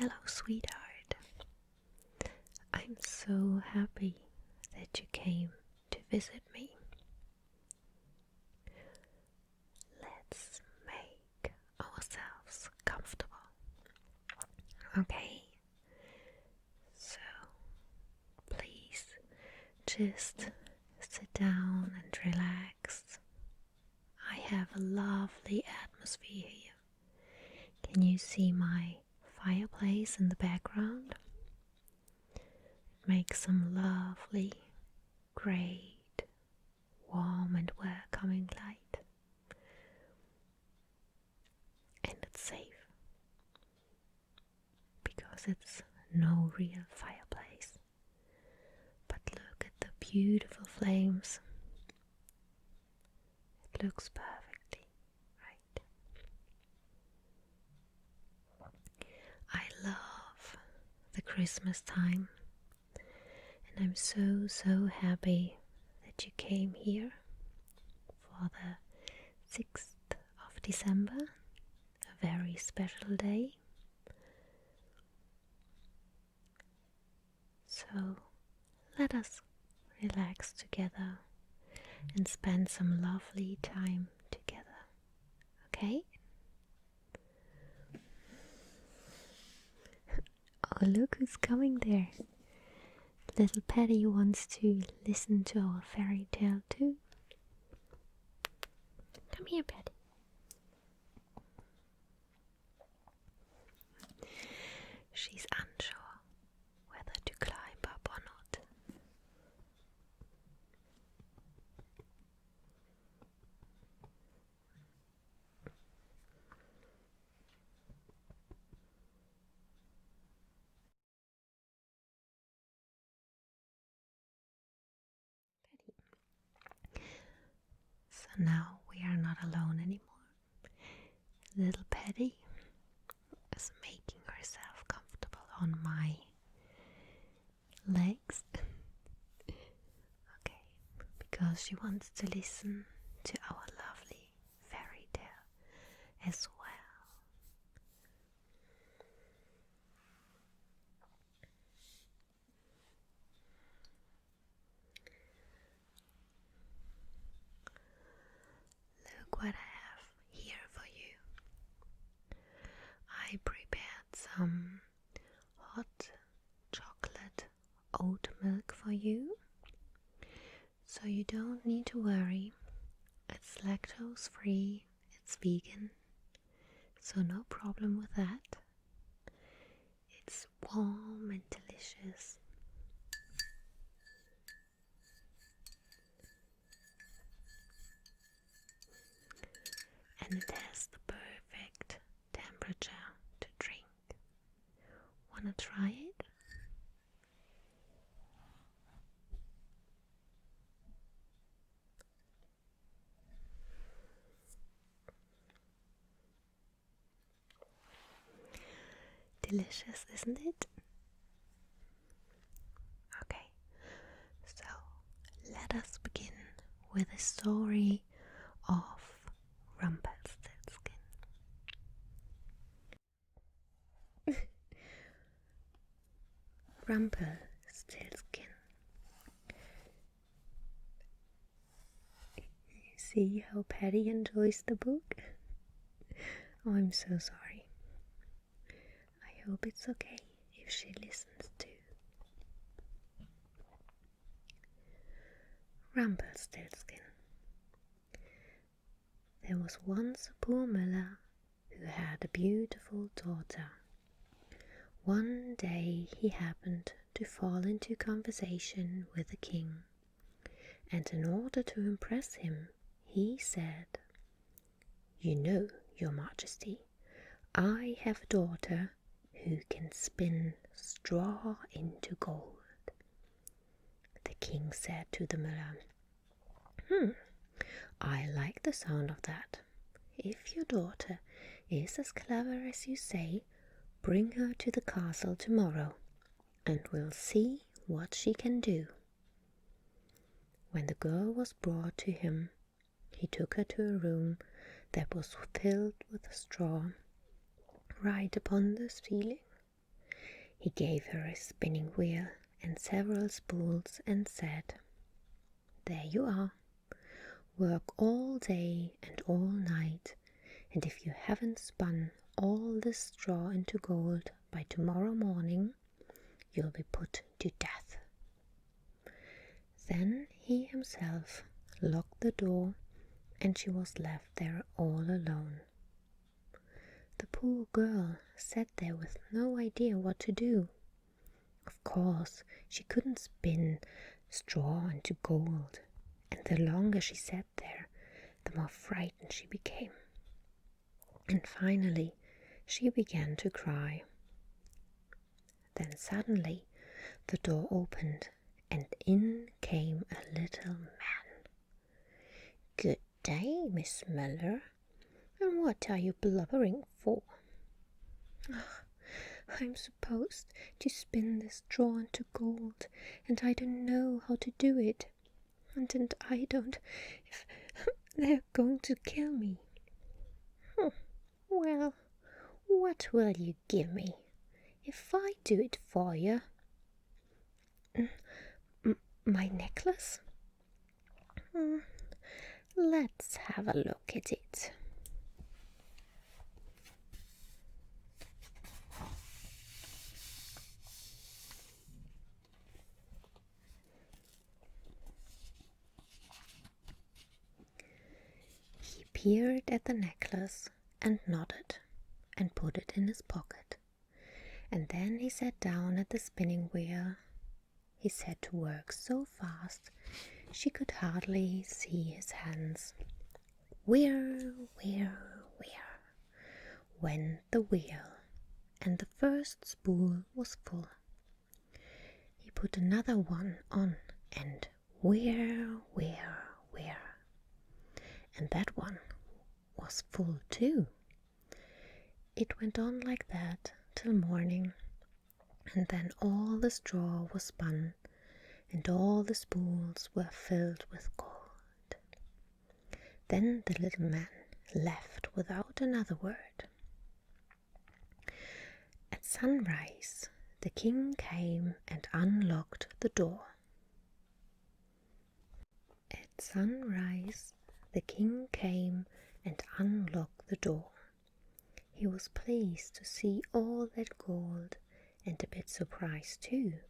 Hello, sweetheart. I'm so happy that you came to visit me. Let's make ourselves comfortable. Okay? So, please just sit down and relax. I have a lovely atmosphere here. Can you see my fireplace in the background? It makes some lovely, great, warm and welcoming light. And it's safe because it's no real fireplace. But look at the beautiful flames. It looks perfectly right. I love the Christmas time, and I'm so happy that you came here for the 6th of December, a very special day. So let us relax together and spend some lovely time together, okay? Oh, look who's coming there. Little Patty wants to listen to our fairy tale too. Come here, Patty. She's unsure whether to climb up or not. So now we are not alone anymore. Little Patty is making herself comfortable on my legs. Okay, because she wants to listen to our lovely fairy tale as well. Look what I have here for you. I prepared some hot chocolate oat milk for you, so you don't need to worry. It's lactose free, it's vegan, so no problem with that. It's warm and delicious. And it has the perfect temperature to drink. Wanna try it? Delicious, isn't it? Okay, so let us begin with a story of Rumpelstiltskin. Rumpelstiltskin. You see how Patty enjoys the book? Oh, I'm so sorry. I hope it's okay if she listens too. Rumpelstiltskin. There was once a poor miller who had a beautiful daughter. One day he happened to fall into conversation with the king, and in order to impress him, he said, "You know, your majesty, I have a daughter who can spin straw into gold." The king said to the miller, I like the sound of that. If your daughter is as clever as you say, bring her to the castle tomorrow, and we'll see what she can do." When the girl was brought to him, he took her to a room that was filled with straw right upon the ceiling. He gave her a spinning wheel and several spools and said, "There you are. Work all day and all night, and if you haven't spun all this straw into gold by tomorrow morning, you'll be put to death." Then he himself locked the door, and she was left there all alone. The poor girl sat there with no idea what to do. Of course, she couldn't spin straw into gold, and the longer she sat there, the more frightened she became. And finally, she began to cry. Then suddenly, the door opened, and in came a little man. "Good day, Miss Miller. And what are you blubbering for?" "I'm supposed to spin this straw into gold, and I don't know how to do it. And I don't, if they're going to kill me." "Well, what will you give me if I do it for you?" "My necklace?" Let's have a look at it." He peered at the necklace and nodded and put it in his pocket. And then he sat down at the spinning wheel. He set to work so fast she could hardly see his hands. Whir, whir, whir went the wheel, and the first spool was full. He put another one on, and whir, whir, whir, and that one was full too. It went on like that till morning, and then all the straw was spun, and all the spools were filled with gold. Then the little man left without another word. At sunrise, the king came and unlocked the door. At sunrise, the king came and unlocked the door. He was pleased to see all that gold, and a bit surprised too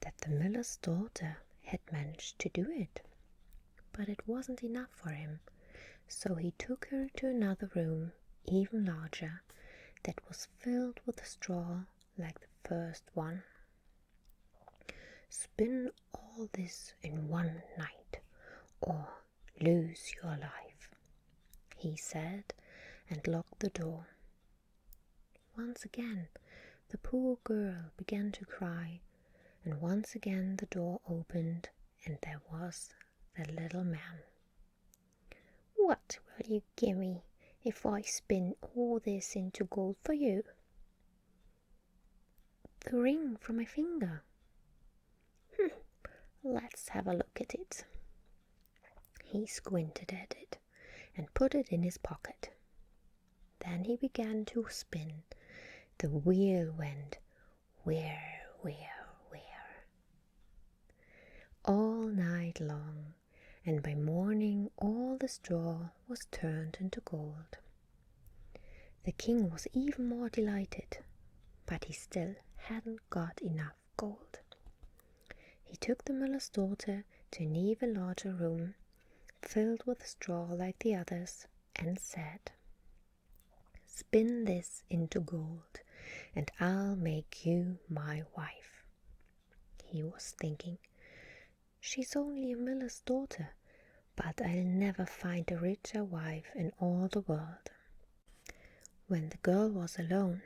that the miller's daughter had managed to do it. But it wasn't enough for him, so he took her to another room, even larger, that was filled with straw like the first one. "Spin all this in one night, or lose your life," he said, and locked the door. Once again, the poor girl began to cry, and once again the door opened, and there was the little man. "What will you give me if I spin all this into gold for you?" "The ring from my finger." Let's have a look at it." He squinted at it and put it in his pocket. Then he began to spin. The wheel went whir, whir, whir all night long, and by morning all the straw was turned into gold. The king was even more delighted, but he still hadn't got enough gold. He took the miller's daughter to an even larger room, filled with straw like the others, and said, "Spin this into gold, and I'll make you my wife." He was thinking, "She's only a miller's daughter, but I'll never find a richer wife in all the world." When the girl was alone,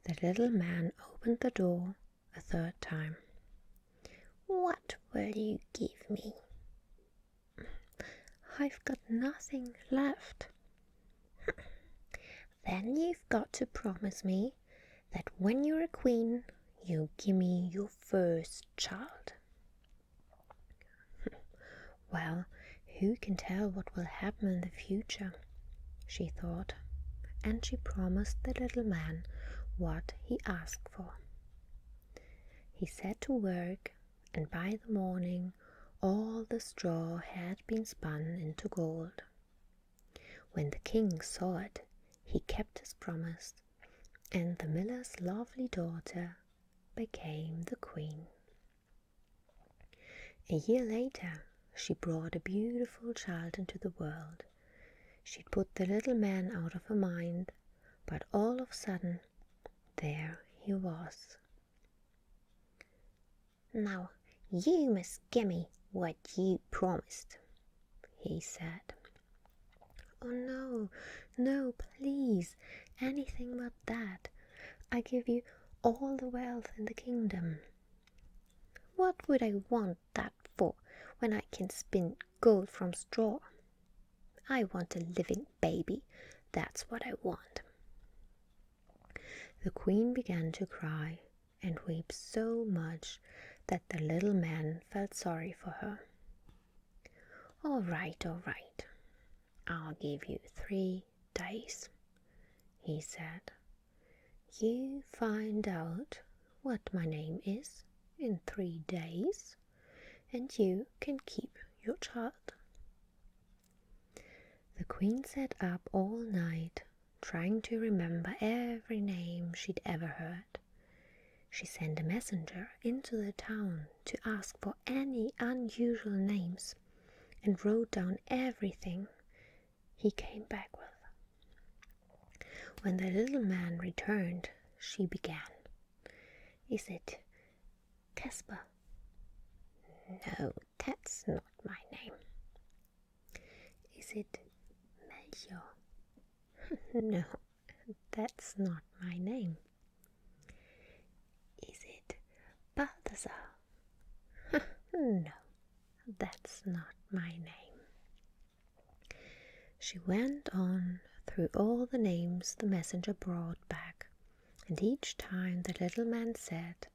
the little man opened the door a third time. "What will you give me?" "I've got nothing left." "Then you've got to promise me that when you're a queen, you'll give me your first child." Well, who can tell what will happen in the future, she thought, and she promised the little man what he asked for. He set to work, and by the morning all the straw had been spun into gold. When the king saw it, he kept his promise, and the miller's lovely daughter became the queen. A year later, she brought a beautiful child into the world. She'd put the little man out of her mind, but all of a sudden, there he was. "Now, you must give me what you promised," he said. "Oh no, no, please, anything but that. I give you all the wealth in the kingdom." "What would I want that for when I can spin gold from straw? I want a living baby, that's what I want." The queen began to cry and weep so much that the little man felt sorry for her. All right, I'll give you 3 days, he said. You find out what my name is in 3 days, and you can keep your child." The queen sat up all night, trying to remember every name she'd ever heard. She sent a messenger into the town to ask for any unusual names and wrote down everything he came back with. When the little man returned, she began. "Is it Casper?" "No, that's not my name." "Is it Melchior?" "No, that's not my name." "Is it Balthasar?" "No, that's not my name." She went on through all the names the messenger brought back, and each time the little man said,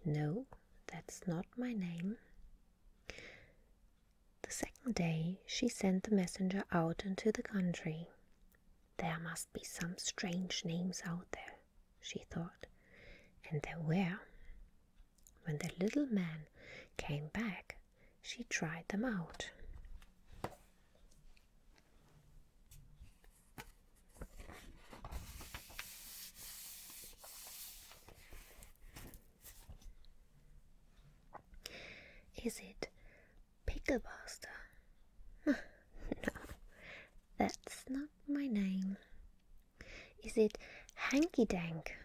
"No, that's not my name." The second day she sent the messenger out into the country. There must be some strange names out there, she thought, and there were. When the little man came back, she tried them out. "Is it Picklebuster?" "No, that's not my name." "Is it Hanky Dank?"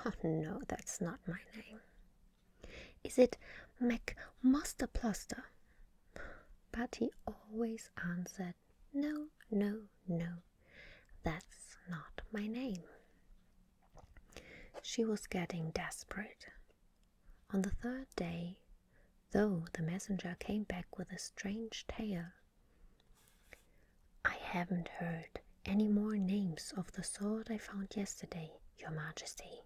"Oh, no, that's not my name." "Is it McMusterpluster?" But he always answered, "No, no, no, that's not my name." She was getting desperate. On the 3rd day, though, the messenger came back with a strange tale. "I haven't heard any more names of the sort I found yesterday, Your Majesty.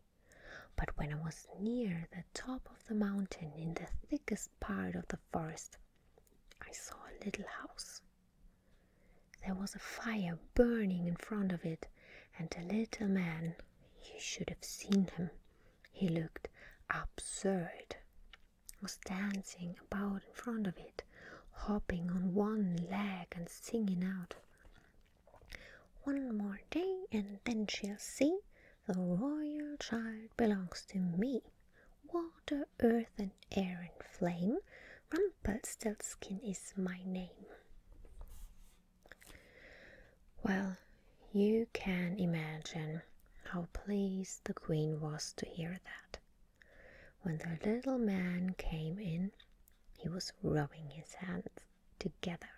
But when I was near the top of the mountain in the thickest part of the forest, I saw a little house. There was a fire burning in front of it, and a little man, you should have seen him, he looked absurd, was dancing about in front of it, hopping on one leg and singing out, 'One more day and then she'll see the royal child belongs to me. Water, earth and air and flame, Rumpelstiltskin is my name.' Well, you can imagine how pleased the queen was to hear that. When the little man came in, he was rubbing his hands together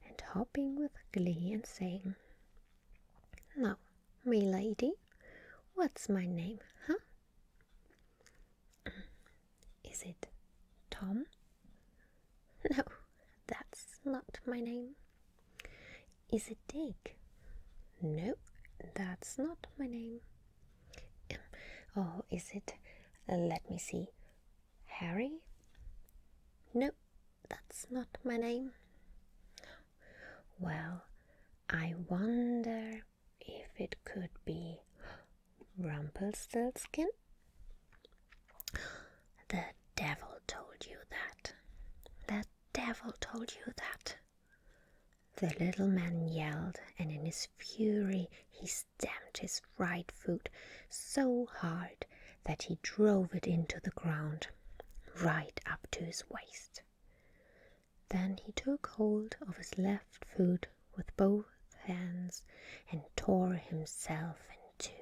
and hopping with glee and saying, 'Now, me lady, what's my name, huh? Is it Tom? No, that's not my name. Is it Dick? No, that's not my name. Oh, is it, let me see, Harry? No, that's not my name. Well, I wonder if it could be Rumpelstiltskin? The devil told you that. The devil told you that. The little man yelled, and in his fury he stamped his right foot so hard that he drove it into the ground, right up to his waist. Then he took hold of his left foot with both hands and tore himself in two.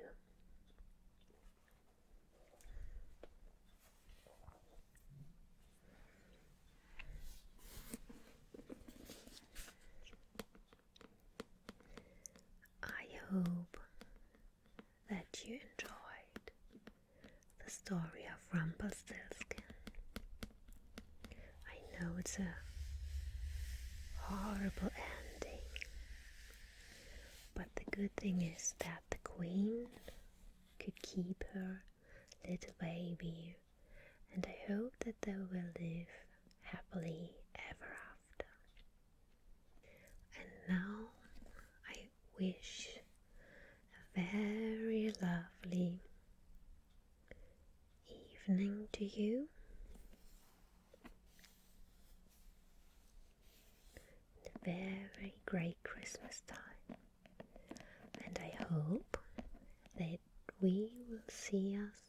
I hope that you enjoyed the story of Rumpelstiltskin. I know it's a horrible ending, but the good thing is that the queen could keep her little baby, and I hope that they will live happily ever after. And now I wish a very lovely evening to you. A very great Christmas time. And I hope that we will see us